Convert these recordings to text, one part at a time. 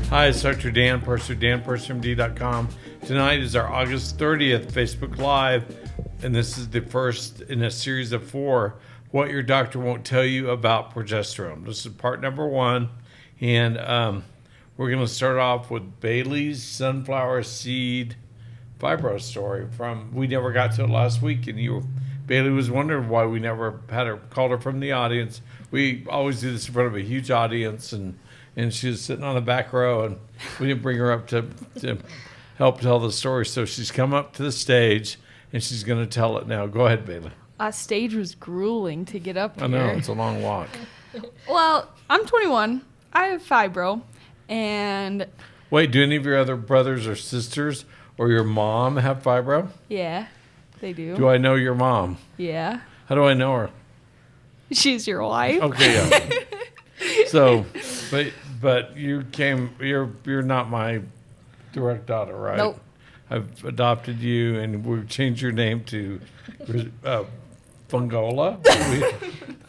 Hi, it's Dr. Dan Purser, danpursermd.com. Tonight is our August 30th Facebook Live, and this is the first in a series of 4, What Your Doctor Won't Tell You About Progesterone. This is part number 1, and we're going to start off with Bailey's sunflower seed fibro story. We never got to it last week, and Bailey was wondering why we never called her from the audience. We always do this in front of a huge audience, and she was sitting on the back row, and we didn't bring her up to help tell the story. So she's come up to the stage, and she's going to tell it now. Go ahead, Bailey. Stage was grueling to get up here. I know, it's a long walk. Well, I'm 21. I have fibro, and... Wait, do any of your other brothers or sisters or your mom have fibro? Yeah, they do. Do I know your mom? Yeah. How do I know her? She's your wife. Okay, yeah. So, but you're not my direct daughter, right? Nope. I've adopted you, and we've changed your name to Fungola.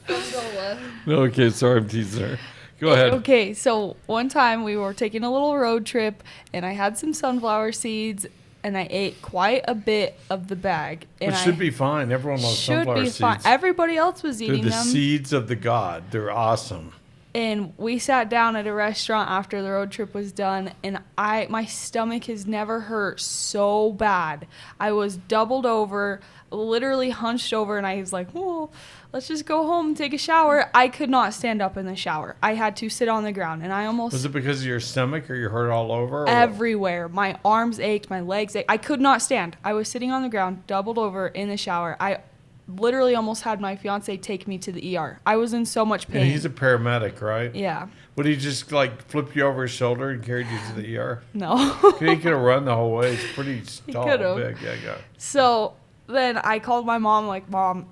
Fungola. Okay, sorry, I'm teasing her. Go ahead. Okay, so one time we were taking a little road trip, and I had some sunflower seeds, and I ate quite a bit of the bag. And It should be fine. Everyone loves sunflower seeds. Fine. Everybody else was eating They're the them. seeds of the god. They're awesome. And we sat down at a restaurant after the road trip was done, and my stomach has never hurt so bad. I was doubled over, literally hunched over, and I was like, "Oh, let's just go home and take a shower." I could not stand up in the shower. I had to sit on the ground, and I almost... Was it because of your stomach, or you hurt all over? Everywhere. My arms ached, my legs ached. I could not stand. I was sitting on the ground, doubled over in the shower. I literally almost had my fiance take me to the ER. I was in so much pain. And he's a paramedic, right? Yeah. Would he just flip you over his shoulder and carried you to the ER? No. He could have run the whole way. It's pretty tall, big. Yeah. So then I called my mom, like, "Mom,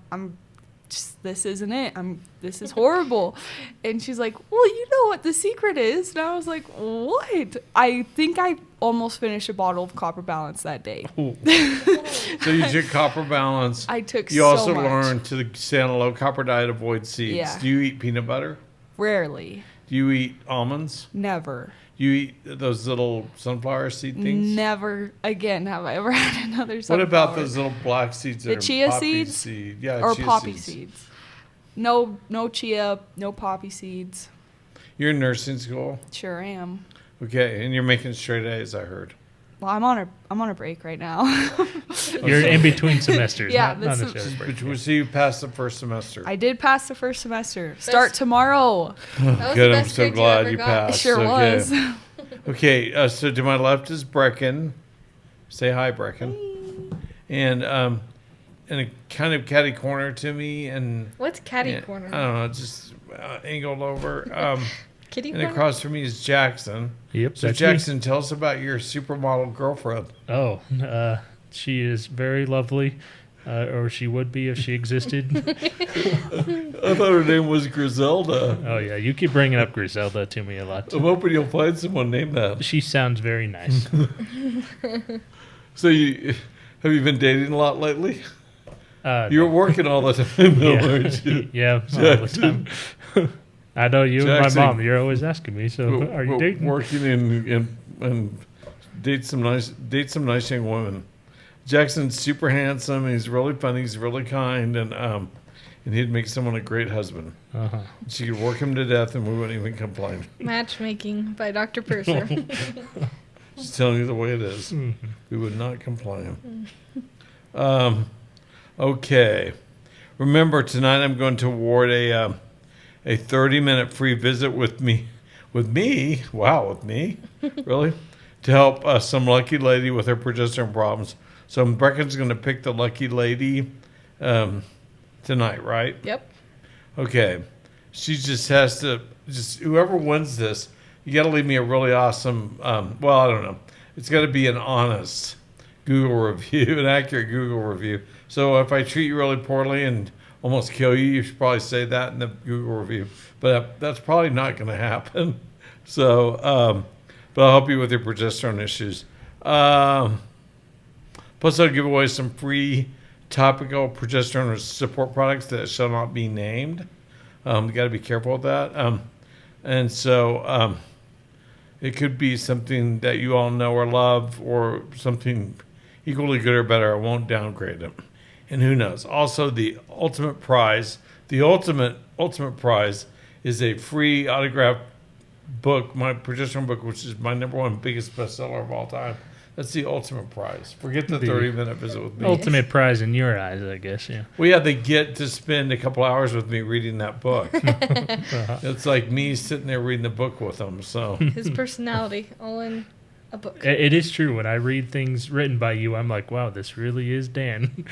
this isn't it. This is horrible." And she's like, "Well, you know what the secret is." And I was like, "What?" I think I almost finished a bottle of Copper Balance that day. So you took Copper Balance. I took You so also much. learned to stay on a low copper diet, avoid seeds. Yeah. Do you eat peanut butter? Rarely. Do you eat almonds? Never. Do you eat those little sunflower seed things? Never again have I ever had another sunflower. What about those little black seeds? The chia poppy seeds? Seed? Yeah, or chia poppy seeds. No chia, no poppy seeds. You're in nursing school? Sure am. Okay, and you're making straight A's, I heard. Well, I'm on a break right now. You're in between semesters. Yeah, not necessarily break. So you passed the first semester. I did pass the first semester. Start tomorrow. That was Good, the I'm best so grade glad ever you got. passed. It sure Okay. was. Okay, so to my left is Brecken. Say hi, Brecken. And in a kind of catty corner to me, and What's catty corner? I don't know, just angled over. Kitty And corner? across from me is Jackson. Yep. So that's Jackson, tell us about your supermodel girlfriend. me. Oh, she is very lovely, or she would be if she existed. I thought her name was Griselda. Oh yeah, you keep bringing up Griselda to me a lot. I'm hoping you'll find someone named that. She sounds very nice. So have you been dating a lot lately? No. You're working all the time, though, Yeah. aren't you? Yeah, all the time. I know you Jackson, and my mom. You're always asking me. So, are you dating? Working and date some nice young women. Jackson's super handsome. He's really funny. He's really kind, and he'd make someone a great husband. Uh-huh. She could work him to death, and we wouldn't even complain. Matchmaking by Dr. Purser. Just telling you the way it is. Mhm. We would not complain. Okay. Remember, tonight I'm going to award a 30-minute free visit with me. With me? Wow, with me? Really? To help some lucky lady with her progesterone problems. So Brecken's going to pick the lucky lady tonight, right? Yep. Okay. She just has to, whoever wins this, you got to leave me a really awesome, I don't know. It's got to be an honest Google review, an accurate Google review. So if I treat you really poorly and almost kill you, you should probably say that in the Google review. But that's probably not going to happen. So, but I'll help you with your progesterone issues. Plus, I'll give away some free topical progesterone support products that shall not be named. You got to be careful with that. And so it could be something that you all know or love, or something equally good or better. I won't downgrade it. And who knows? Also, the ultimate prize, the ultimate prize is a free autographed book, my progesterone book, which is my number one biggest bestseller of all time. That's the ultimate prize. Forget the 30-minute visit with me. Ultimate prize in your eyes, I guess, yeah. Well, yeah, they get to spend a couple hours with me reading that book. It's like me sitting there reading the book with them. So His personality, all in a book. It is true. When I read things written by you, I'm like, wow, this really is Dan.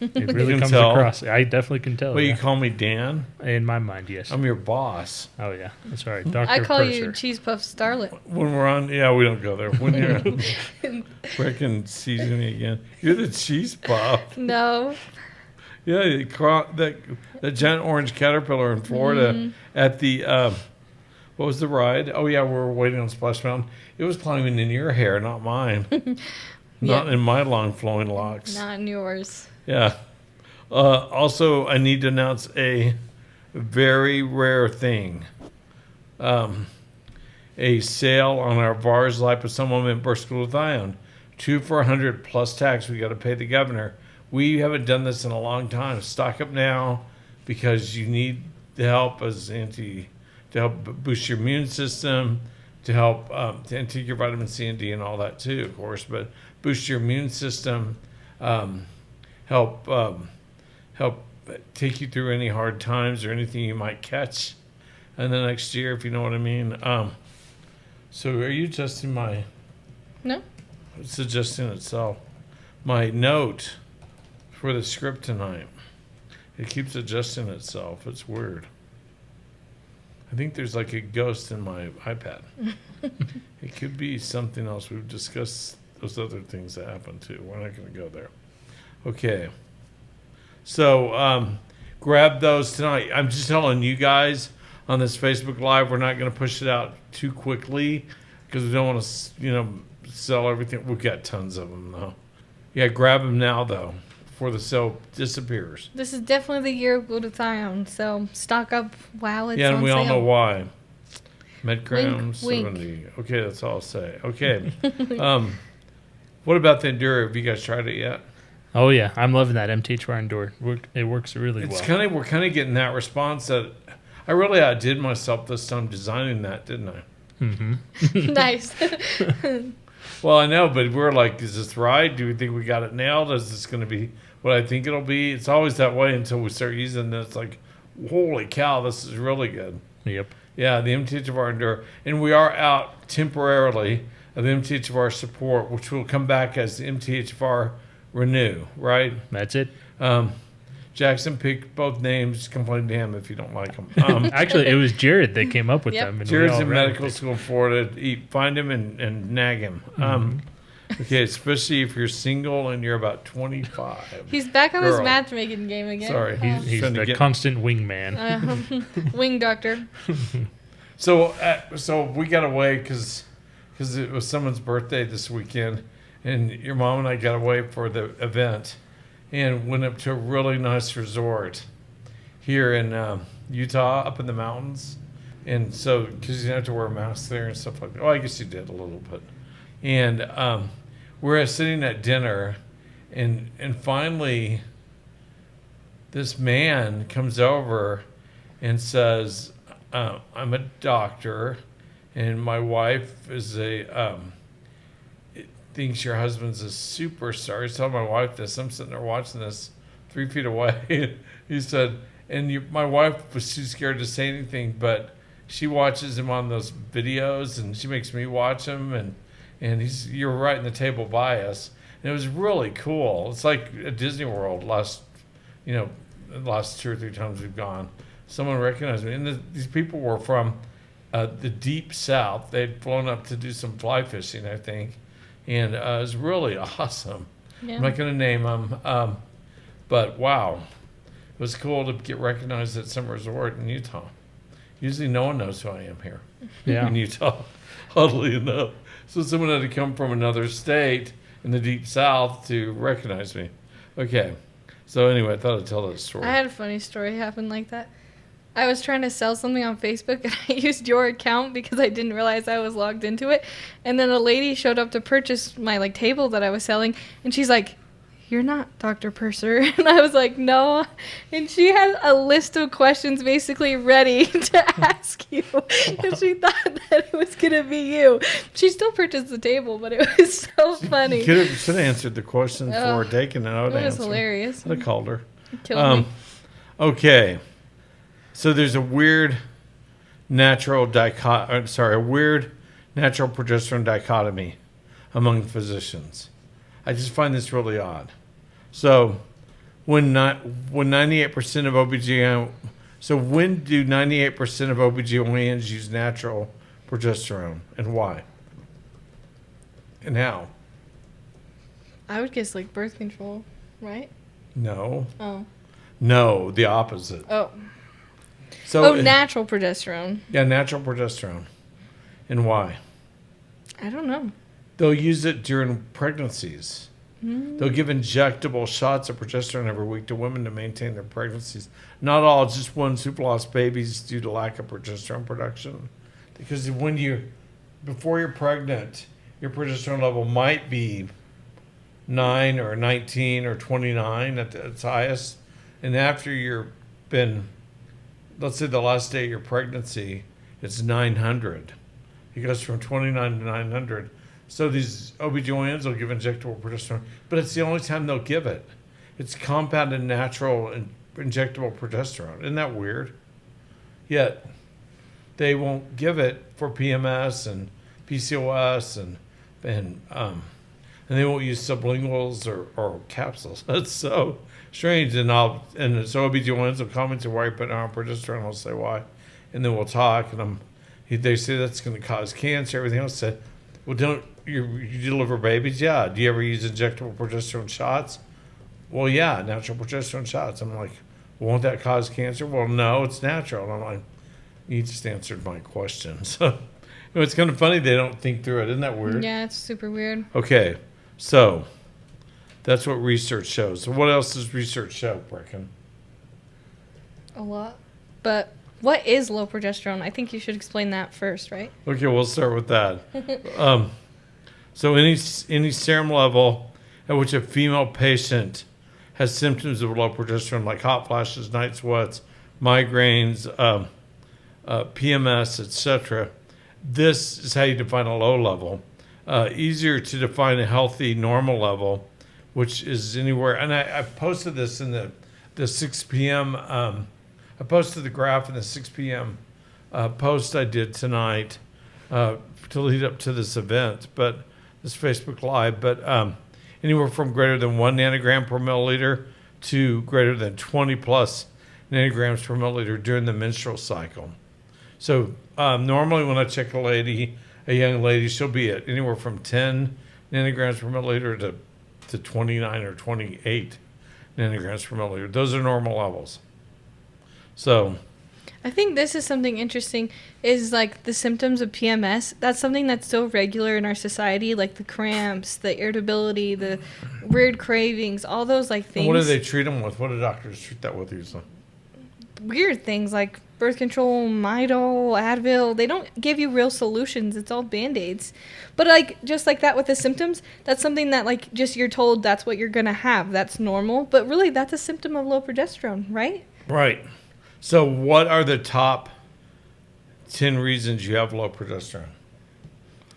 It really can comes tell? across. I definitely can tell. Well, you yeah. call me Dan? In my mind, yes. I'm your boss. Oh, yeah. That's right. Dr. I call Purser. you Cheese Puff Starlet. When we're on, yeah, we don't go there. When you're freaking seasoning again, you're the cheese puff. No. Yeah, that giant orange caterpillar in Florida at the, what was the ride? Oh, yeah, we were waiting on Splash Mountain. It was climbing in your hair, not mine. Not in my long flowing locks. Not in yours. Yeah. Also, I need to announce a very rare thing. A sale on our VARS liposomal mint-burst glutathione. 2 for $100 plus tax. We got to pay the governor. We haven't done this in a long time. Stock up now because you need the help to help boost your immune system, to help to take your vitamin C and D and all that too, of course. But boost your immune system. Help take you through any hard times or anything you might catch in the next year, if you know what I mean. So are you adjusting my... No. It's adjusting itself. My note for the script tonight, it keeps adjusting itself. It's weird. I think there's like a ghost in my iPad. It could be something else. We've discussed those other things that happen too. We're not going to go there. Okay. So grab those tonight. I'm just telling you guys on this Facebook Live, we're not going to push it out too quickly because we don't want to, sell everything. We've got tons of them, though. Yeah, grab them now, though, before the sale disappears. This is definitely the year of glutathione, so stock up while it's on Yeah, and we all sale. know why. Medcram Wink, 70. wink. Okay, that's all I'll say. Okay. What about the Endura? Have you guys tried it yet? Oh, yeah. I'm loving that MTHR Endura. It works really well. We're kind of getting that response that I really outdid myself this time designing that, didn't I? Mm-hmm. Nice. Well, I know, but we're like, is this right? Do we think we got it nailed? Is this going to be what I think it'll be? It's always that way until we start using it. It's like, holy cow, this is really good. Yep. Yeah, the MTHR Endura. And we are out temporarily of MTHR support, which will come back as MTHR Renew, right? That's it. Jackson picked both names. Complain to him if you don't like them. Actually, it was Jared that came up with Yep. them. And Jared's we all in ran medical with it. school in Florida. Find him and nag him. Okay, especially if you're single and you're about 25. He's back on his Girl. matchmaking game again. Sorry, He's trying to the get- constant wingman. Wing doctor. So we got away because it was someone's birthday this weekend, and your mom and I got away for the event, and went up to a really nice resort here in Utah, up in the mountains. And so, because you didn't have to wear a mask there and stuff like that. Well, I guess you did a little bit. And we're sitting at dinner, and finally, this man comes over and says, I'm a doctor, and my wife is thinks your husband's a superstar. He's telling my wife this. I'm sitting there watching this 3 feet away. He said, my wife was too scared to say anything, but she watches him on those videos, and she makes me watch him, and you're right in the table by us. And it was really cool. It's like a Disney World last 2 or 3 times we've gone. Someone recognized me. And these people were from the deep south. They'd flown up to do some fly fishing, I think. And it was really awesome. Yeah. I'm not going to name them. But wow, it was cool to get recognized at some resort in Utah. Usually no one knows who I am here Yeah. in Utah, oddly enough. So someone had to come from another state in the deep south to recognize me. Okay. So anyway, I thought I'd tell that story. I had a funny story happen like that. I was trying to sell something on Facebook and I used your account because I didn't realize I was logged into it. And then a lady showed up to purchase my like table that I was selling, and she's like, "You're not Dr. Purser." And I was like, "No." And she had a list of questions basically ready to ask you. And she thought that it was going to be you. She still purchased the table, but it was so funny. Should have answered the question before taking it. It was hilarious. I'd have called her. It killed me. Okay. So there's a weird natural progesterone dichotomy among physicians. I just find this really odd. So when 98% of OBGYN, so when do 98% of OBGYNs use natural progesterone, and why? And how? I would guess like birth control, right? No. Oh. No, the opposite. Oh. So Natural progesterone. Yeah, natural progesterone. And why? I don't know. They'll use it during pregnancies. They'll give injectable shots of progesterone every week to women to maintain their pregnancies. Not all, just ones who've lost babies due to lack of progesterone production. Because before you're pregnant, your progesterone level might be 9 or 19 or 29 at its highest. And after let's say the last day of your pregnancy, it's 900. It goes from 29 to 900. So these OBGYNs will give injectable progesterone, but it's the only time they'll give it. It's compounded natural and injectable progesterone. Isn't that weird? Yet they won't give it for PMS and PCOS and they won't use sublinguals or capsules. That's so strange. And so OBGYNs will comment to why you're putting on progesterone. I'll say why, and then we'll talk. And they say that's going to cause cancer. Everything else said, well, don't you deliver babies? Yeah. Do you ever use injectable progesterone shots? Well, yeah, natural progesterone shots. I'm like, won't that cause cancer? Well, no, it's natural. And I'm like, you just answered my question. So it's kind of funny they don't think through it. Isn't that weird? Yeah, it's super weird. Okay, so that's what research shows. So what else does research show, Brecken? A lot. But what is low progesterone? I think you should explain that first, right? Okay, we'll start with that. So any serum level at which a female patient has symptoms of low progesterone, like hot flashes, night sweats, migraines, PMS, etc., this is how you define a low level. Easier to define a healthy normal level, which is anywhere. And I posted this in the 6 p.m. I posted the graph in the 6 p.m. Post I did tonight to lead up to this event, but this Facebook Live. But anywhere from greater than 1 nanogram per milliliter to greater than 20 plus nanograms per milliliter during the menstrual cycle. So normally when I check a young lady, she'll be at anywhere from 10 nanograms per milliliter to 29 or 28 nanograms per milliliter. Those are normal levels. So I think this is something interesting, is like the symptoms of PMS. That's something that's so regular in our society, like the cramps, the irritability, the weird cravings, all those like things. what do they treat them with? What do doctors treat that with usually? Weird things like birth control, Midol, Advil. They don't give you real solutions. It's all Band-Aids. But like just like that with the symptoms, that's something that like just you're told that's what you're going to have. That's normal. But really that's a symptom of low progesterone, right? Right. So what are the top 10 reasons you have low progesterone?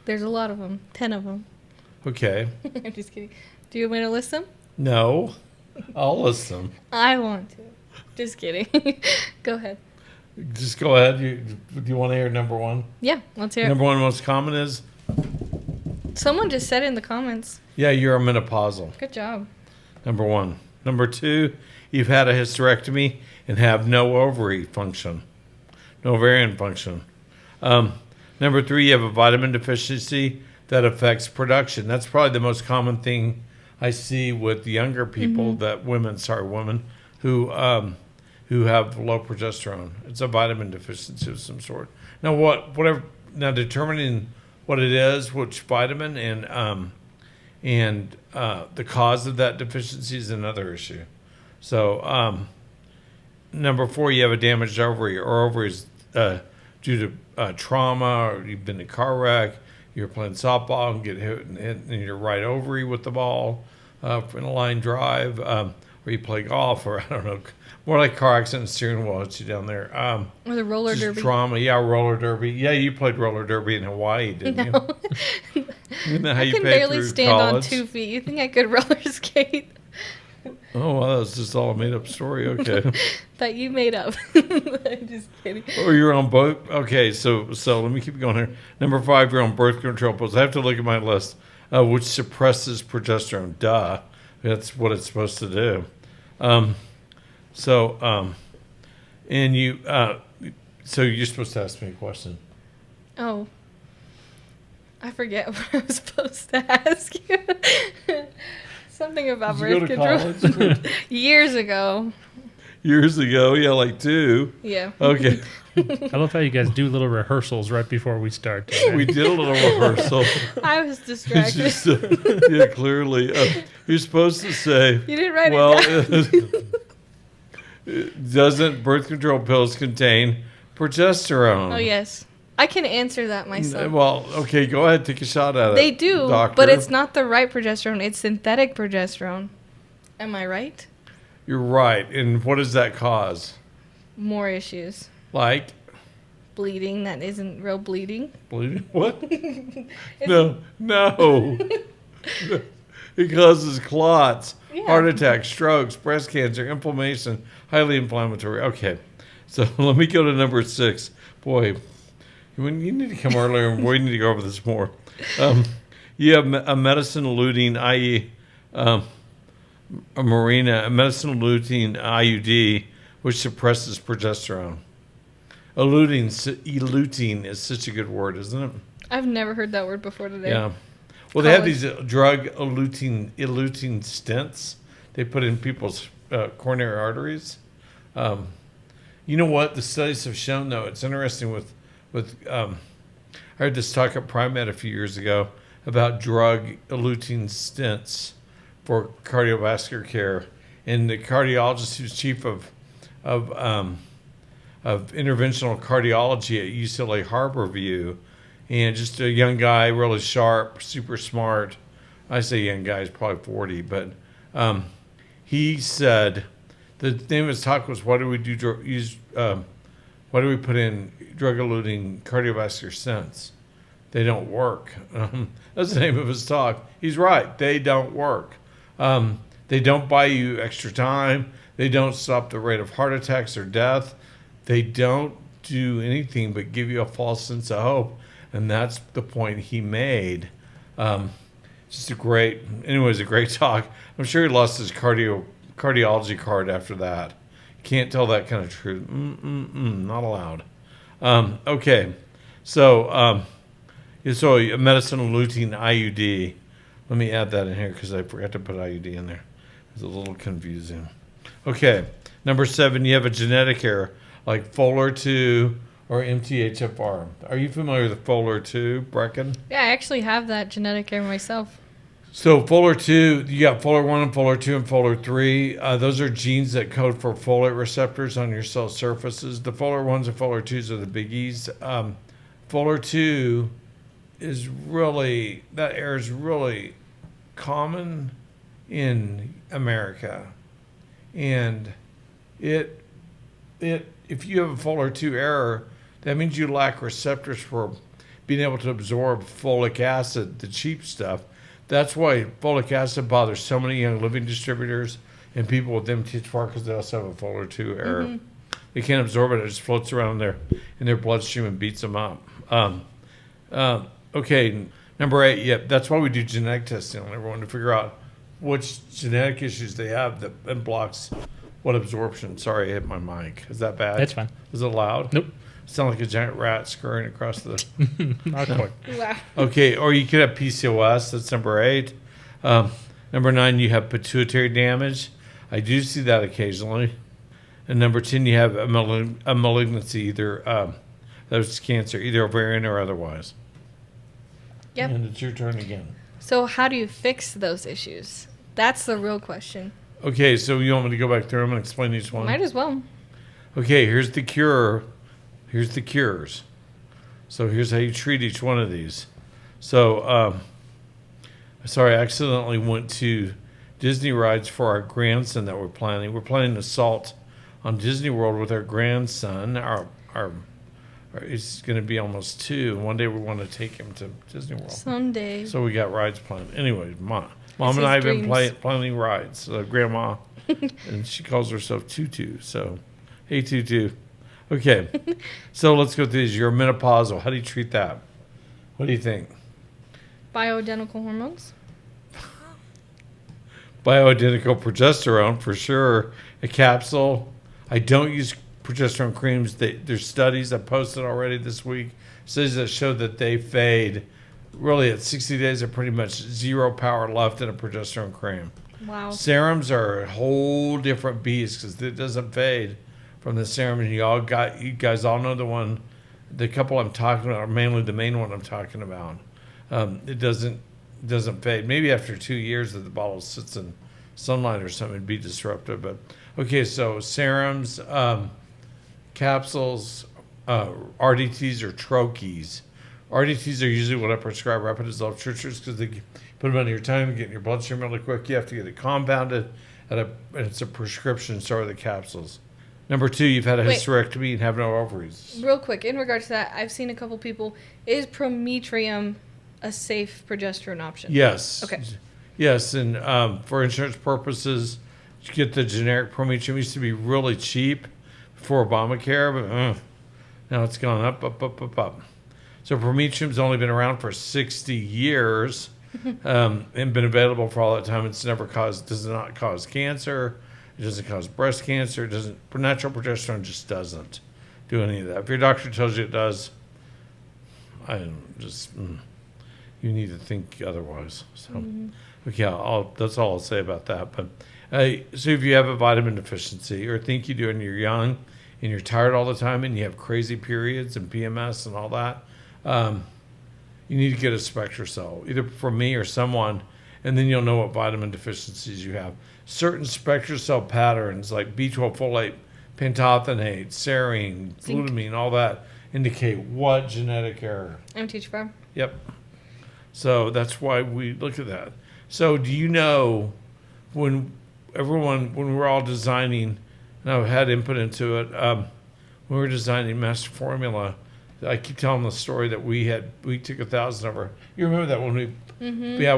There's a lot of them. 10 of them. Okay. I'm just kidding. Do you want me to list them? No. I'll list them. I want to. Just kidding. Go ahead. Just go ahead. Do you want to hear number one? Yeah, let's hear it. Number one most common is? Someone just said it in the comments. Yeah, you're a menopausal. Good job. Number one. Number two, you've had a hysterectomy and have no ovary function, no ovarian function. Number three, you have a vitamin deficiency that affects production. That's probably the most common thing I see with younger people, women who have low progesterone. It's a vitamin deficiency of some sort. Now determining what it is, which vitamin, and the cause of that deficiency is another issue. So number 4, you have a damaged ovary, or ovaries due to trauma, or you've been in a car wreck, you're playing softball and get hit in your right ovary with the ball in a line drive, or you play golf, or I don't know, more like car accident, steering wheel hits you down there. Or the roller just derby. Trauma, yeah, roller derby. Yeah, you played roller derby in Hawaii, didn't you? Isn't that how I you can paid barely through stand college? on 2 feet. You think I could roller skate? Oh, well, that's just all a made-up story. Okay. That you made up. I'm just kidding. Oh, you're on both. Okay, so let me keep going here. Number 5, you're on birth control pills. I have to look at my list, which suppresses progesterone. Duh, that's what it's supposed to do. And you, so you're supposed to ask me a question. Oh. I forget what I was supposed to ask you. Something about Did you birth go to control. college? Years ago. Years ago, yeah, like 2. Yeah. Okay, I love how you guys do little rehearsals right before we start. we did a little reherrsal. I was It's distracted. just, yeah, clearly. You're supposed to say, You didn't write well, it down. doesn't birth control pills contain progesterone? Oh, yes. I can answer that myself. Well, okay, go ahead, take a shot at it. They do, doctor. but it's not the right progesterone. It's synthetic progesterone. Am I right? You're right. And what does that cause? More issues. Like Bleeding that isn't real bleeding. bleeding? What? No. It causes clots, Yeah. heart attacks, strokes, breast cancer, inflammation, highly inflammatory. Okay, so let me go to number 6. Boy, you need to come earlier, and we need to go over this more. You have a medicine-eluting, i.e., a medicine-eluting IUD, which suppresses progesterone. Eluting is such a good word, isn't it? I've never heard that word before today. Yeah. Well, they have these drug-eluting stents they put in people's coronary arteries. You know what? The studies have shown, though, it's interesting with I heard this talk at Primed a few years ago about drug-eluting stents for cardiovascular care. And the cardiologist who's chief of interventional cardiology at UCLA Harborview, and just a young guy, really sharp, super smart. I say young guy, he's probably 40, but he said the name of his talk was "Why do we why do we put in drug-eluting cardiovascular stents? They don't work." That's the name of his talk. He's right; they don't work. They don't buy you extra time. They don't stop the rate of heart attacks or death. They don't do anything but give you a false sense of hope. And that's the point he made. Just a great talk. I'm sure he lost his cardiology card after that. Can't tell that kind of truth. Not allowed. Okay. So a medicine-eluting IUD. Let me add that in here because I forgot to put IUD in there. It's a little confusing. Okay. Number 7, you have a genetic error like FOLR2 or MTHFR. Are you familiar with FOLR2, Brecken? Yeah, I actually have that genetic error myself. So FOLR2, you got FOLR1 and FOLR2 and FOLR3. Those are genes that code for folate receptors on your cell surfaces. The FOLR1s and FOLR2s are the biggies. FOLR2 is really, that error is really common in America. And if you have a FOLR2 error, that means you lack receptors for being able to absorb folic acid, the cheap stuff. That's why folic acid bothers so many young living distributors and people with MTHFR, because they also have a FOLR2 error. Mm-hmm. They can't absorb it; it just floats around in their bloodstream and beats them up. Okay, number 8. Yep, that's why we do genetic testing on everyone to figure out which genetic issues they have that blocks what absorption. Sorry, I hit my mic. Is that bad? That's fine. Is it loud? Nope. Sound like a giant rat scurrying across the... Not quite. Wow. Okay, or you could have PCOS. That's number 8. Number 9, you have pituitary damage. I do see that occasionally. And number 10, you have a malignancy, either that's cancer, either ovarian or otherwise. Yep. And it's your turn again. So how do you fix those issues? That's the real question. Okay, so you want me to go back through them and explain each one? Might as well. Okay, here's the cure. Here's the cures. So here's how you treat each one of these. So, sorry, I accidentally went to Disney rides for our grandson that we're planning. We're planning assault on Disney World with our grandson. He's going to be almost 2. One day we want to take him to Disney World. Someday. So we got rides planned. Anyway, Mom It's and I his have been dreams. planning rides. So Grandma, and she calls herself Tutu. So, hey, Tutu. Okay, so let's go through these. You're menopausal. How do you treat that? What do you think? Bioidentical hormones. Bioidentical progesterone for sure. A capsule. I don't use progesterone creams. There's studies I posted already this week. Studies that show that they fade. Really, at 60 days, they're pretty much zero power left in a progesterone cream. Wow. Serums are a whole different beast because it doesn't fade from the serum. And you guys all know the couple I'm talking about, or mainly the main one I'm talking about. It doesn't fade. Maybe after 2 years that the bottle sits in sunlight or something, it'd be disruptive. But okay, so serums, capsules, RDTs or troches. RDTs are usually what I prescribe rapid dissolved tritures because they put them under your tongue, get in your bloodstream really quick. You have to get it compounded, and it's a prescription. So are the capsules. Number 2, you've had a Wait. hysterectomy and have no ovaries. Real quick, in regards to that, I've seen a couple people. Is prometrium a safe progesterone option? Yes. Okay. Yes, and for insurance purposes, you get the generic Prometrium. It used to be really cheap before Obamacare, but now it's gone up. So Prometrium's only been around for 60 years and been available for all that time. It's does not cause cancer. It doesn't cause breast cancer. Natural progesterone just doesn't do any of that. If your doctor tells you it does, you need to think otherwise. So, okay, that's all I'll say about that. But so if you have a vitamin deficiency or think you do and you're young and you're tired all the time and you have crazy periods and PMS and all that, you need to get a SpectraCell, either from me or someone, and then you'll know what vitamin deficiencies you have. Certain SpectraCell patterns like B12 folate, pantothenate, serine, Zinc. glutamine, all that indicate what genetic error. MTHFR. Yep. So that's why we look at that. So do you know when we're all designing, and I've had input into it, when we were designing Master Formula, I keep telling the story that we took 1,000 of our, you remember that when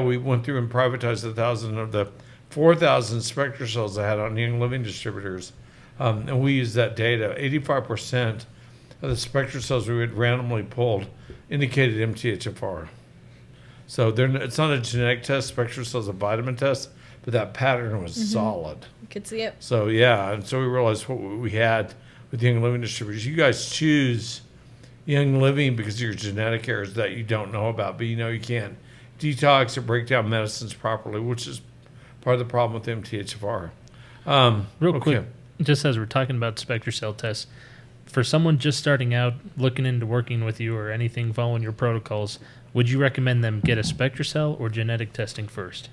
we went through and privatized 1,000 of the 4,000 SpectraCells I had on Young Living distributors, and we used that data. 85% of the SpectraCells we had randomly pulled indicated MTHFR. So it's not a genetic test. SpectraCell is a vitamin test, but that pattern was solid. You could see it. So yeah, and so we realized what we had with Young Living distributors. You guys choose Young Living because of your genetic errors that you don't know about, but you can't detox or break down medicines properly, which is part of the problem with MTHFR. Real quick, just as we're talking about SpectraCell tests, for someone just starting out, looking into working with you or anything, following your protocols, would you recommend them get a SpectraCell or genetic testing first?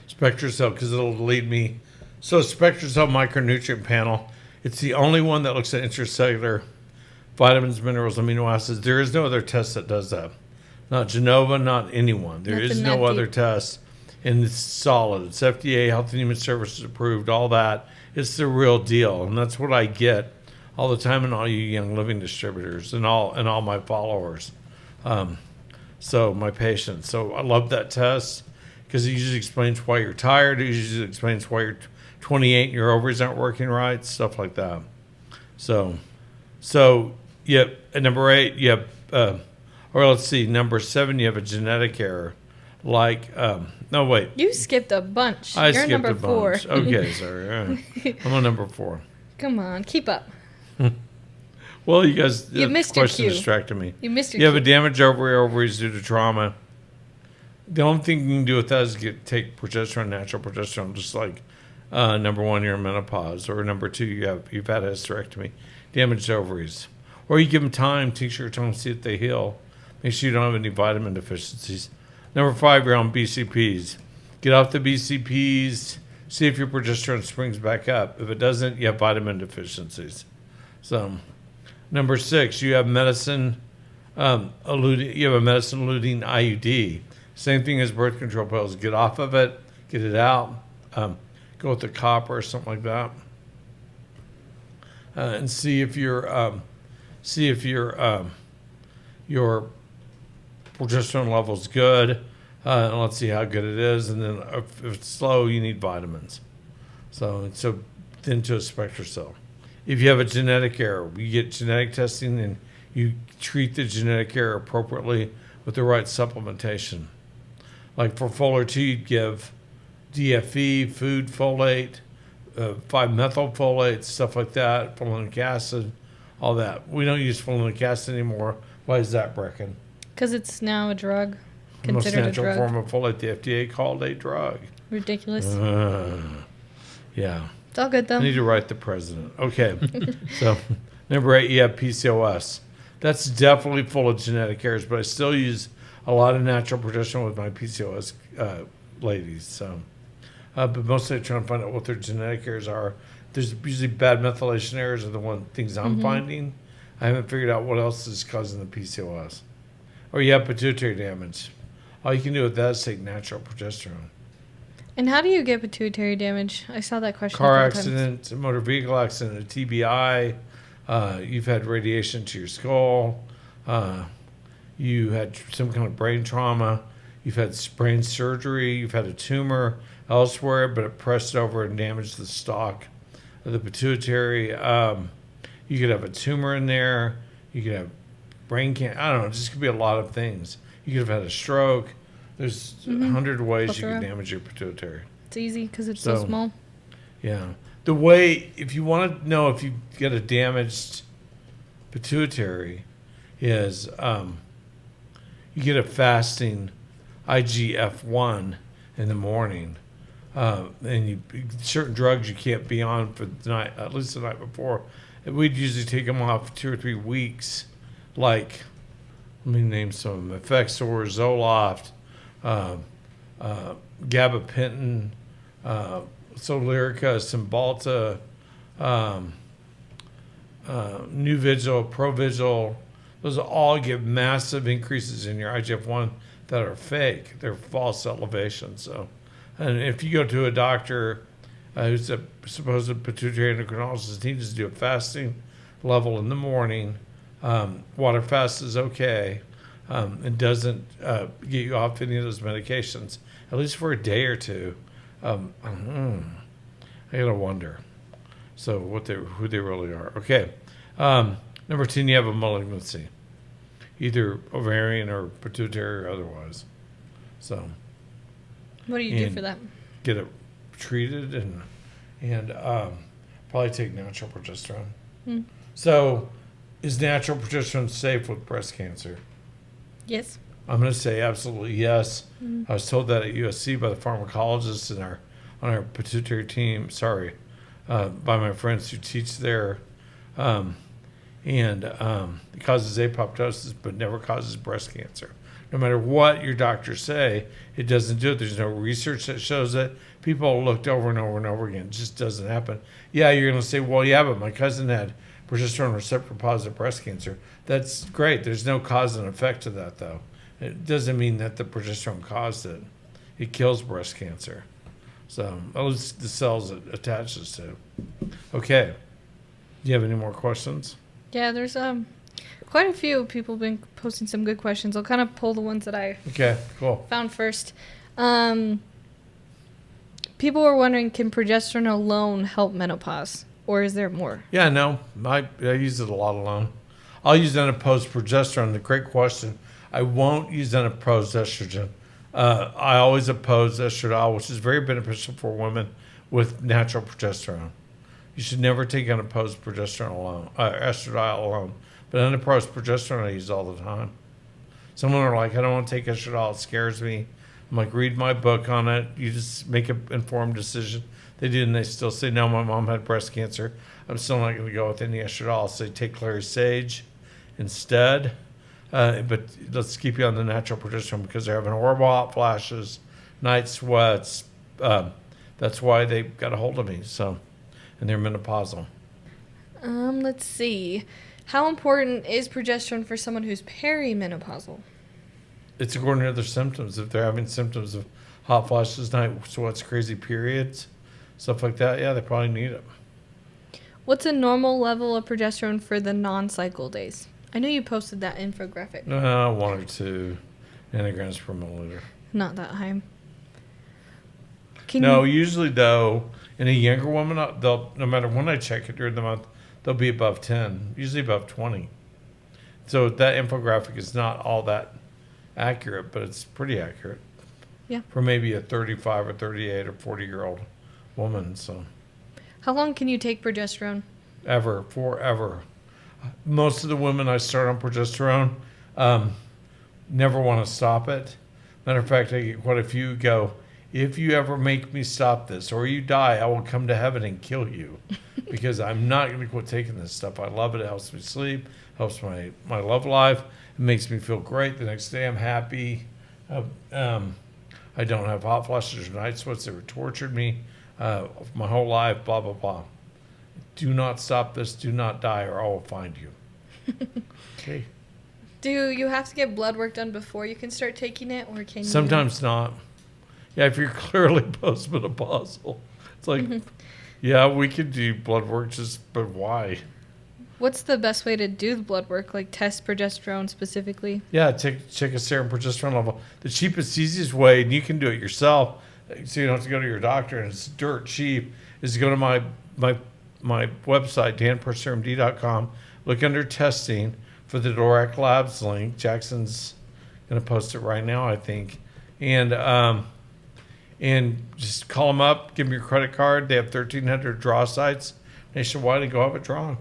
SpectraCell, because it'll lead me. So SpectraCell micronutrient panel, it's the only one that looks at intracellular vitamins, minerals, amino acids. There is no other test that does that. Not Genova, not anyone. There is no other test. And it's solid. It's FDA, Health and Human Services approved, all that. It's the real deal. And that's what I get all the time in all you Young Living distributors and all my followers. So my patients. So I love that test because it usually explains why you're tired. It usually explains why you're 28 and your ovaries aren't working right, stuff like that. So yep. At number 8, you have, or let's see, number 7, you have a genetic error. Like, no, wait. You skipped a bunch. I You're skipped number a 4. bunch. Okay, sorry. All right. I'm on number 4. Come on, keep up. Well, you guys, You the missed your question cue. distracted me. You missed your You have a cue. damaged ovaries due to trauma. The only thing you can do with that is take progesterone, natural progesterone, just like number 1, you're in menopause, or number 2, you've had a hysterectomy, damaged ovaries. Or you give them time, tincture your tongue, see if they heal. Make sure you don't have any vitamin deficiencies. Number 5, you're on BCPs. Get off the BCPs. see if your progesterone springs back up. If it doesn't, you have vitamin deficiencies. So, number 6, you have medicine eluding. You have a medicine eluding IUD. Same thing as birth control pills. Get off of it. Get it out. Go with the copper or something like that, and see if your progesterone level is good. And let's see how good it is. And then if it's slow, you need vitamins. So then to a spectral cell. If you have a genetic error, you get genetic testing and you treat the genetic error appropriately with the right supplementation. Like for Folor 2, you'd give DFE, food folate, 5-methylfolate, stuff like that, folinic acid, all that. We don't use folinic acid anymore. Why is that, Brecken? Because it's now a drug. The most Considered a natural drug. form of folate, the FDA called a drug. Ridiculous. Yeah. It's all good, though. I need to write the president. Okay. So, number 8, you have PCOS. That's definitely full of genetic errors, but I still use a lot of natural progesterone with my PCOS ladies. So, but mostly I try to find out what their genetic errors are. There's usually bad methylation errors are the things I'm finding. I haven't figured out what else is causing the PCOS. Or you have pituitary damage. All you can do with that is take natural progesterone. And how do you get pituitary damage? I saw that question. Car a couple times. accident, a motor vehicle accident, a TBI. You've had radiation to your skull. You had some kind of brain trauma. You've had brain surgery. You've had a tumor elsewhere, but it pressed over and damaged the stalk of the pituitary. You could have a tumor in there. You could have brain cancer. I don't know. It just could be a lot of things. You could have had a stroke. There's 100 ways you can damage your pituitary. It's easy because it's so small. Yeah. The way, if you want to know if you get a damaged pituitary, is you get a fasting IGF-1 in the morning. And certain drugs you can't be on for the night, at least the night before. And we'd usually take them off 2 or 3 weeks, like, let me name some of them: Effexor, Zoloft, gabapentin, Solirica, Cymbalta, Nuvigil, Provigil. Those all give massive increases in your IGF-1 that are fake. They're false elevations. So, and if you go to a doctor who's a supposed pituitary endocrinologist, he just do a fasting level in the morning. Water fast is okay. It doesn't get you off any of those medications, at least for a day or two. I gotta wonder. So who they really are. Okay. Number 10, you have a malignancy, either ovarian or pituitary or otherwise. So, What do you do for that? Get it treated and probably take natural progesterone. So, is natural progesterone safe with breast cancer? Yes. I'm going to say absolutely yes. I was told that at USC by the pharmacologists on our pituitary team. Sorry, by my friends who teach there. It causes apoptosis, but never causes breast cancer. No matter what your doctors say, it doesn't do it. There's no research that shows it. People looked over and over and over again. It just doesn't happen. Yeah, you're going to say, well, yeah, but my cousin had progesterone receptor positive breast cancer. That's great. There's no cause and effect to that, though. It doesn't mean that the progesterone caused it. It kills breast cancer. So, at least the cells it attaches to. Okay. Do you have any more questions? Yeah, there's quite a few people been posting some good questions. I'll kind of pull the ones that I found first. People were wondering, can progesterone alone help menopause, or is there more? Yeah, no, I use it a lot alone. I'll use unopposed progesterone. The great question. I won't use unopposed estrogen. I always oppose estradiol, which is very beneficial for women with natural progesterone. You should never take unopposed progesterone alone, estradiol alone. But unopposed progesterone I use all the time. Someone are like, I don't want to take estradiol, it scares me. I'm like, read my book on it. You just make an informed decision. They do, and they still say, no, my mom had breast cancer. I'm still not going to go with any estradiol. I'll say take clary sage instead. But let's keep you on the natural progesterone because they're having horrible hot flashes, night sweats. that's why they got a hold of me. So, and they're menopausal. Let's see. How important is progesterone for someone who's perimenopausal? It's according to their symptoms. If they're having symptoms of hot flashes, night sweats, crazy periods, stuff like that, yeah, they probably need it. What's a normal level of progesterone for the non-cycle days? I know you posted that infographic. 1 or 2 nanograms per milliliter. Not that high. Usually though, in a younger woman, they'll, no matter when I check it during the month, they'll be above 10, usually above 20. So that infographic is not all that accurate, but it's pretty accurate. Yeah. For maybe a 35 or 38 or 40-year-old woman. So. How long can you take progesterone? Forever. Most of the women I start on progesterone never want to stop it. Matter of fact, I get quite a few go, if you ever make me stop this or you die, I will come to heaven and kill you because I'm not going to quit taking this stuff. I love it. It helps me sleep, helps my love life. It makes me feel great. The next day I'm happy. I don't have hot flashes or night sweats that tortured me my whole life, blah, blah, blah. Do not stop this. Do not die or I will find you. Okay. Do you have to get blood work done before you can start taking it, or can you? Sometimes not. Yeah, if you're clearly postmenopausal. It's like, yeah, we could do blood work, but why? What's the best way to do the blood work, like test progesterone specifically? Yeah, check a serum progesterone level. The cheapest, easiest way, and you can do it yourself, so you don't have to go to your doctor, and it's dirt cheap, is to go to my website, danpersermd.com, look under testing for the Dirac Labs link. Jackson's going to post it right now, I think. And just call them up, give them your credit card. They have 1,300 draw sites nationwide, and go have it drawn.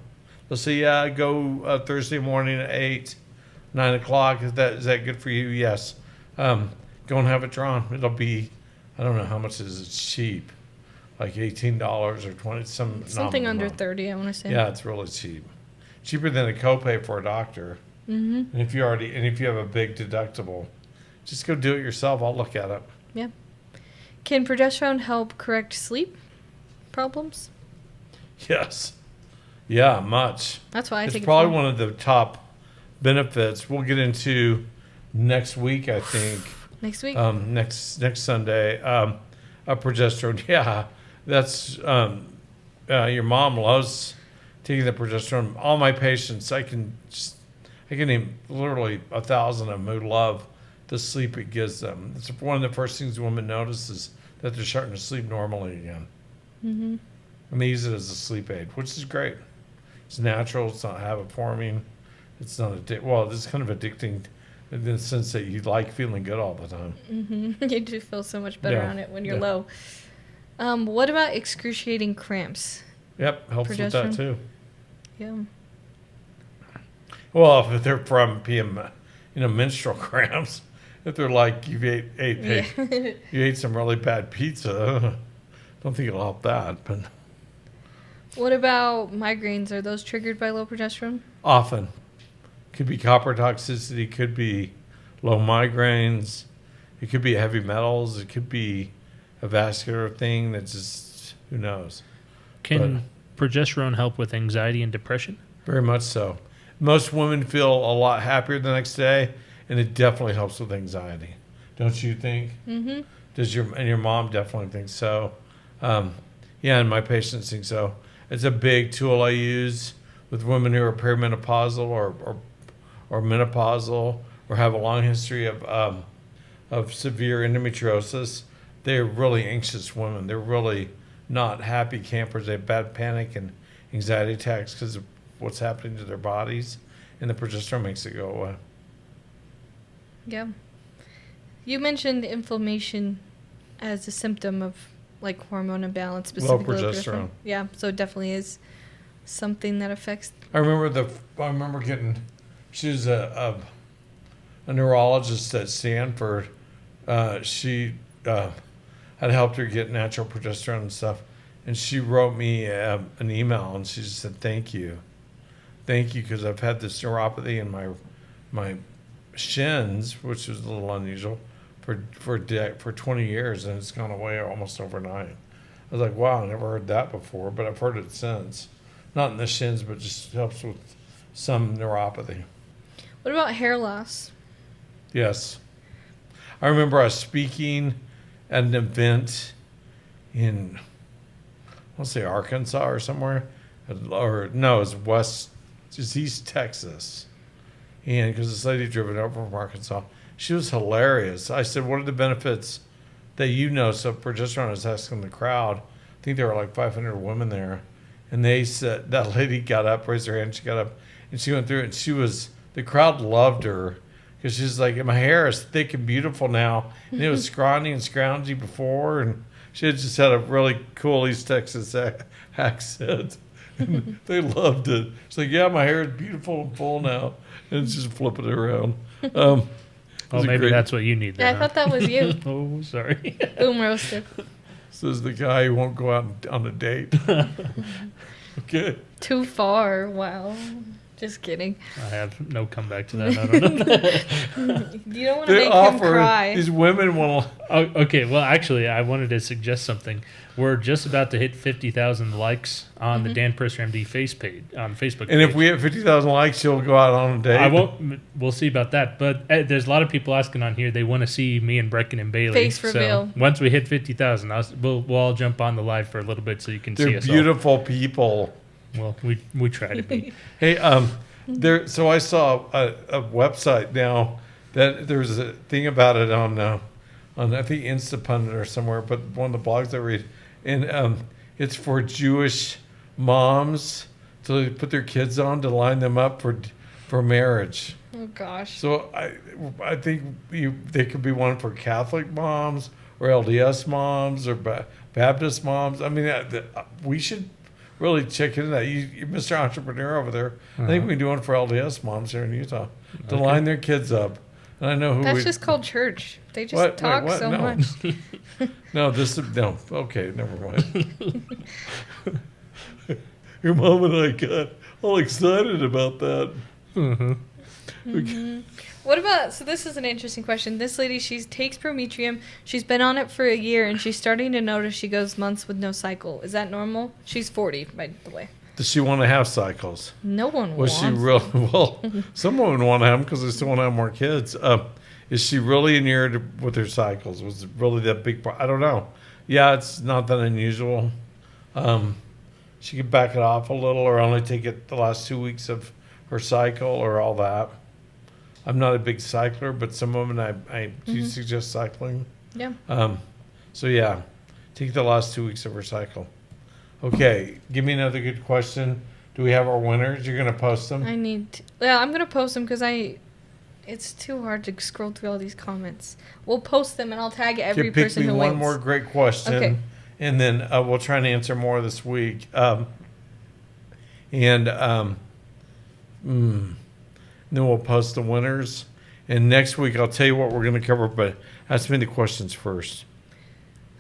They'll say, yeah, go Thursday morning at 8, 9 o'clock. Is that good for you? Yes. Go and have it drawn. It'll be, I don't know how much it is. It's cheap, like $18 or 20. Something under amount. 30, I want to say. Yeah, it's really cheap. Cheaper than a copay for a doctor. Mm-hmm. And if you have a big deductible, just go do it yourself. I'll look at it. Yeah. Can progesterone help correct sleep problems? Yes. Yeah, much. That's why I It's think probably one of the top benefits. We'll get into next week, I think. Next week? Next Sunday. Progesterone. Yeah, that's your mom loves taking the progesterone. All my patients, I can name literally 1,000 of them who love the sleep it gives them. It's one of the first things women notice is that they're starting to sleep normally again. Mm-hmm. And they use it as a sleep aid, which is great. It's natural. It's not habit forming. It's not it's kind of addicting in the sense that you like feeling good all the time. Mm-hmm. You do feel so much better on it when you're low. Yeah. What about excruciating cramps? Yep, helps with that too. Yeah. Well, if they're from menstrual cramps, if they're like you ate some really bad pizza, don't think it'll help that. But what about migraines? Are those triggered by low progesterone? Often. Could be copper toxicity, could be low migraines, it could be heavy metals, it could be a vascular thing that just, who knows. Can progesterone help with anxiety and depression? Very much so. Most women feel a lot happier the next day, and it definitely helps with anxiety. Don't you think? Mm-hmm. Your mom definitely thinks so. And my patients think so. It's a big tool I use with women who are perimenopausal or menopausal or have a long history of severe endometriosis. They're really anxious women. They're really not happy campers. They have bad panic and anxiety attacks because of what's happening to their bodies, and the progesterone makes it go away. Yeah. You mentioned inflammation as a symptom of like hormone imbalance, specifically Low progesterone. Yeah, so it definitely is something that affects. I remember getting. She was a neurologist at Stanford. She had helped her get natural progesterone and stuff, and she wrote me an email, and she just said, "Thank you, because I've had this neuropathy in my shins, which is a little unusual, for 20 years, and it's gone away almost overnight." I was like, wow, I never heard that before, but I've heard it since. Not in the shins, but just helps with some neuropathy. What about hair loss? Yes. I remember I was speaking at an event in, I want to say Arkansas or somewhere. Or no, it's East Texas. And because this lady driven over from Arkansas, she was hilarious. I said, what are the benefits that you know? So progesterone, I was asking the crowd. I think there were like 500 women there. And they said, that lady got up, raised her hand, she got up, and she went through it. And the crowd loved her because she's like, my hair is thick and beautiful now. And it was scrawny and scroungy before. And she had just had a really cool East Texas accent. And they loved it. She's like, yeah, my hair is beautiful and full now. And it's just flipping it around. Oh, maybe that's what you need Yeah, then. I thought that was you. Oh, sorry. Boom roasted. Says the guy who won't go out on a date. Okay. Too far. Wow. Just kidding. I have no comeback to that. I don't know. You don't want to They make him offer, cry. these women will. Oh, okay, well, actually, I wanted to suggest something. We're just about to hit 50,000 likes on the Dan Purser MD Facebook And if page. we have 50,000 likes, you'll go out on a date. I won't. We'll see about that. But there's a lot of people asking on here. They want to see me and Brecken and Bailey. Face reveal. So once we hit 50,000, we'll all jump on the live for a little bit so you can see They're us. beautiful people. All. Well, we try to be. Hey, So I saw a website now that there's a thing about it on I think Instapundit or somewhere, but one of the blogs I read, and it's for Jewish moms to put their kids on to line them up for marriage. Oh gosh. So I think they could be one for Catholic moms or LDS moms or Baptist moms. I mean, we should really check into that. You're Mr. Entrepreneur over there. I think we can do one for LDS moms here in Utah to line their kids up. And I know who. That's just called church. They just talk so no. much. No, no. Okay, never mind. Your mom and I got all excited about that. What about, so this is an interesting question. This lady, she takes Prometrium. She's been on it for a year, and she's starting to notice she goes months with no cycle. Is that normal? She's 40, by the way. Does she want to have cycles? No one Was wants she real? Well, some women want to have them because they still want to have more kids. Is she really inured with her cycles? Was it really that big part? I don't know. Yeah, it's not that unusual. She could back it off a little or only take it the last 2 weeks of her cycle or all that. I'm not a big cycler, but some women I do suggest cycling. Yeah. So yeah, take the last 2 weeks of her cycle. Okay, give me another good question. Do we have our winners? You're going to post them? I'm going to post them because it's too hard to scroll through all these comments. We'll post them and I'll tag every pick person me who one wins. more great question, Okay. and then we'll try and answer more this week. Then we'll post the winners. And next week I'll tell you what we're going to cover, but ask me the questions first.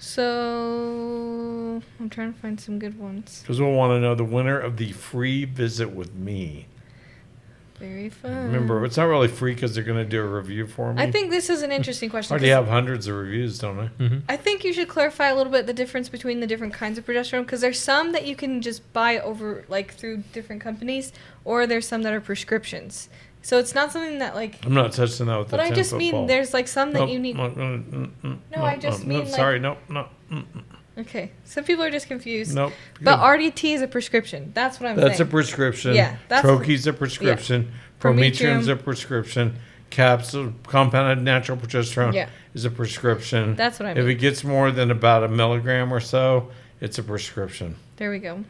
So I'm trying to find some good ones. Because we'll want to know the winner of the free visit with me. Very fun. Remember, it's not really free because they're going to do a review for me. I think this is an interesting question. I already have hundreds of reviews, don't I? Mm-hmm. I think you should clarify a little bit the difference between the different kinds of progesterone, because there's some that you can just buy over, like, through different companies, or there's some that are prescriptions. So it's not something that, like... I'm not touching that with the 10-foot But I just mean ball. there's, like, some that you need... I just mean, like... Sorry, no. Okay. Some people are just confused. Nope. But RDT is a prescription. That's what I'm saying. That's a prescription. Yeah, that's- Trochee's a prescription. Prometrium's a Prometrium. prescription. Capsule, compounded natural progesterone is a prescription. That's what I If mean. it gets more than about 1 milligram or so, it's a prescription. There we go.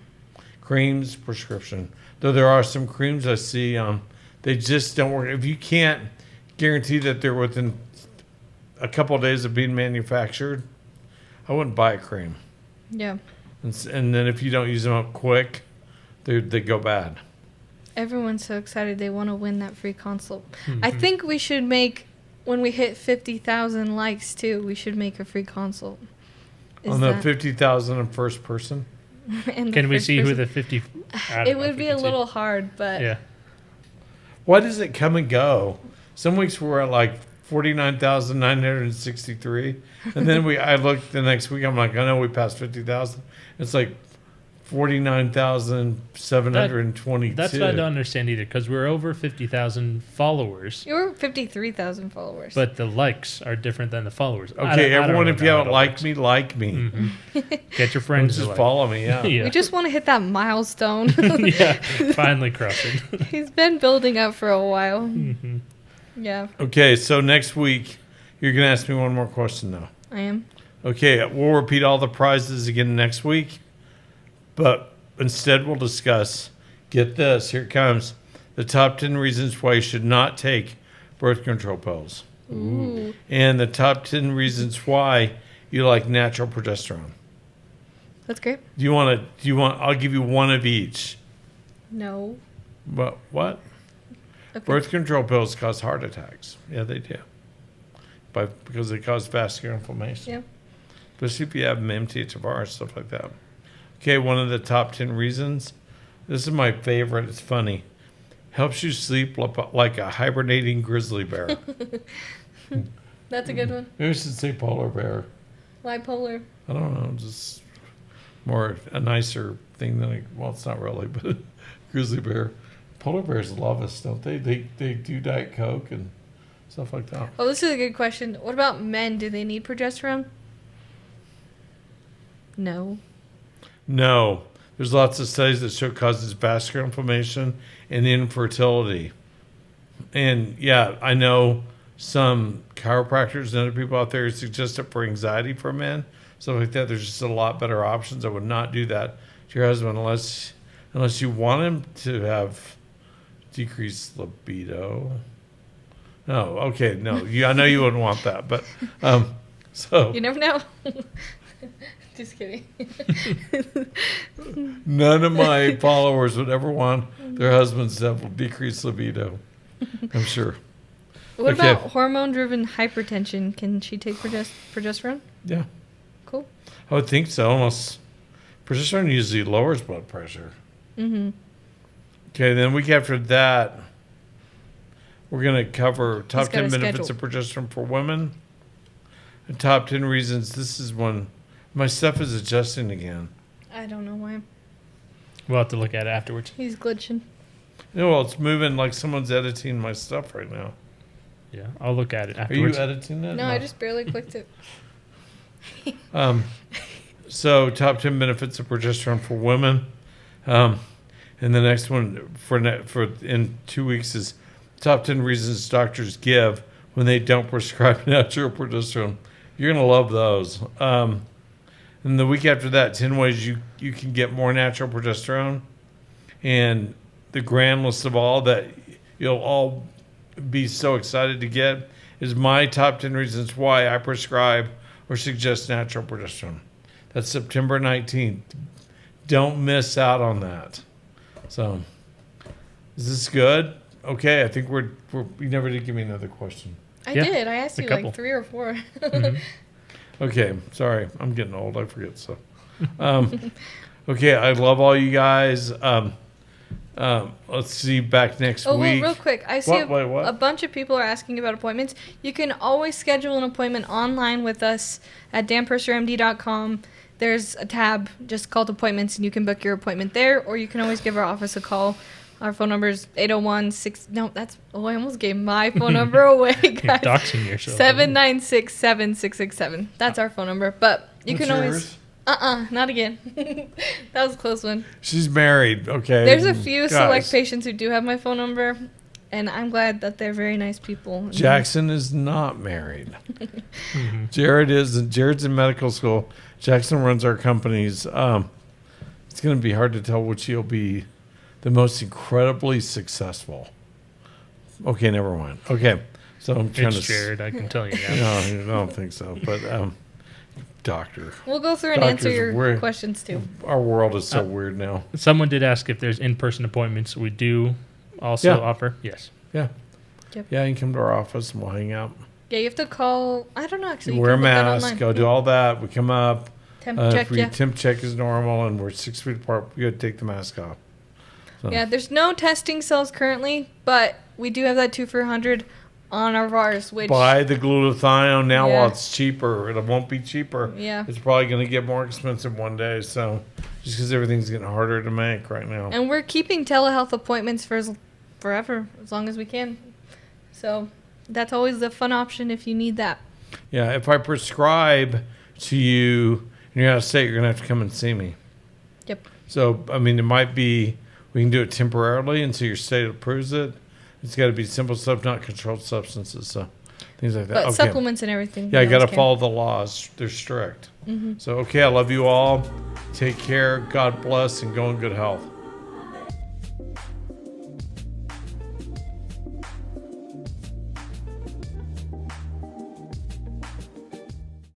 Creams, prescription. Though there are some creams I see, they just don't work. If you can't guarantee that they're within a couple of days of being manufactured, I wouldn't buy a cream. Yeah. And then if you don't use them up quick, they go bad. Everyone's so excited they want to win that free consult. Mm-hmm. I think we should make, when we hit 50,000 likes too, we should make a free consult. On the 50,000 in first person? Can we see who the 50... It would be a little hard, but... Yeah. Why does it come and go? Some weeks we're at like 49,963. And then I looked the next week. I'm like, I know we passed 50,000. It's like 49,722. That's what I don't understand either, because we're over 50,000 followers, You're 53,000 followers. but the likes are different than the followers. Okay, everyone, if you haven't liked me, like me. Mm-hmm. Get your friends to Just like. follow me, yeah. Yeah. We just want to hit that milestone. Yeah, finally cross it. He's been building up for a while. Mm-hmm. Yeah, Okay, so next week, you're going to ask me one more question, though. I am. Okay, we'll repeat all the prizes again next week, but instead we'll discuss, get this, here it comes, the top 10 reasons why you should not take birth control pills. Ooh. And the top 10 reasons why you like natural progesterone. That's great. I'll give you one of each. No. What? Okay. Birth control pills cause heart attacks. Yeah, they do. Because they cause vascular inflammation. Yeah. Especially if you have MTHFR and stuff like that. Okay, one of the top 10 reasons. This is my favorite. It's funny. Helps you sleep like a hibernating grizzly bear. That's a good one. Maybe I should say polar bear. Why polar? I don't know. Just more a nicer thing than well, it's not really, but grizzly bear. Polar bears love us, don't they? They do Diet Coke and stuff like that. Oh, this is a good question. What about men? Do they need progesterone? No. No. There's lots of studies that show it causes vascular inflammation and infertility. And yeah, I know some chiropractors and other people out there suggest it for anxiety for men, stuff like that. There's just a lot better options. I would not do that to your husband unless you want him to have decreased libido. No, okay, no. I know you wouldn't want that, but so You never know. Just kidding. none of my followers would ever want their husbands to have decreased libido. I'm sure. What Okay. about hormone-driven hypertension? Can she take progesterone? Yeah, Cool. I would think so. Unless progesterone usually lowers blood pressure. Mm-hmm. Okay, then week after that, we're going to cover top got 10 a benefits schedule. of progesterone for women. And top 10 reasons. This is one. My stuff is adjusting again. I don't know why. We'll have to look at it afterwards. He's glitching. Well, it's moving like someone's editing my stuff right now. Yeah, I'll look at it Are you afterwards. editing it? No, I just barely clicked it. So top 10 benefits of progesterone for women. And the next one for in 2 weeks is top 10 reasons doctors give when they don't prescribe natural progesterone. You're going to love those. And the week after that, 10 ways you can get more natural progesterone. And the grand list of all that you'll all be so excited to get is my top 10 reasons why I prescribe or suggest natural progesterone. That's September 19th. Don't miss out on that. So, is this good? Okay, I think we're you never did give me another question. I Yeah, did. I asked a you couple. like 3 or 4. Mhm. Okay, sorry. I'm getting old. I forget stuff. Okay, I love all you guys. Let's see you back next Oh, well, week. real quick. I see What? a bunch of people are asking about appointments. You can always schedule an appointment online with us at danpursermd.com. There's a tab just called appointments, and you can book your appointment there, or you can always give our office a call. Our phone number is 801-6... No, that's... Oh, I almost gave my phone number away, You're guys. doxing yourself. 796-7667. That's our phone number. But you What's can always... yours? Not again. That was a close one. She's married. Okay. There's a few Guys, select patients who do have my phone number, and I'm glad that they're very nice people. Jackson is not married. Mm-hmm. Jared is. Jared's in medical school. Jackson runs our companies. It's going to be hard to tell which he'll be the most incredibly successful. Okay, never mind. Okay, so I'm trying It's to. Jared, I can tell you now. No, I don't think so. But doctor, We'll go through and answer Doctors, your we're- questions too. our world is so weird now. Someone did ask if there's in-person appointments. We do also Yeah. offer. Yes. Yeah. Yep. Yeah, you can come to our office and we'll hang out. Yeah, you have to call. I don't know actually. You You wear a can look that mask. online. Go do all that. We come up. Temp If check. your Yeah. temp check is normal and we're 6 feet apart, we got to take the mask off. So, Yeah. There's no testing cells currently, but we do have that 2 for $100 on ours, which buy the glutathione now Yeah. while it's cheaper. It won't be cheaper. Yeah. It's probably going to get more expensive one day. So just because everything's getting harder to make right now. and we're keeping telehealth appointments for forever, as long as we can. So that's always the fun option if you need that. Yeah, if I prescribe to you and you're out of state, you're going to have to come and see me. Yep. So, I mean, it might be, we can do it temporarily until your state approves it. It's got to be simple stuff, not controlled substances. So, things like that. But Okay. supplements and everything. Yeah, we you got to always can. follow the laws. They're strict. So, okay, I love you all. Take care. God bless and go in good health.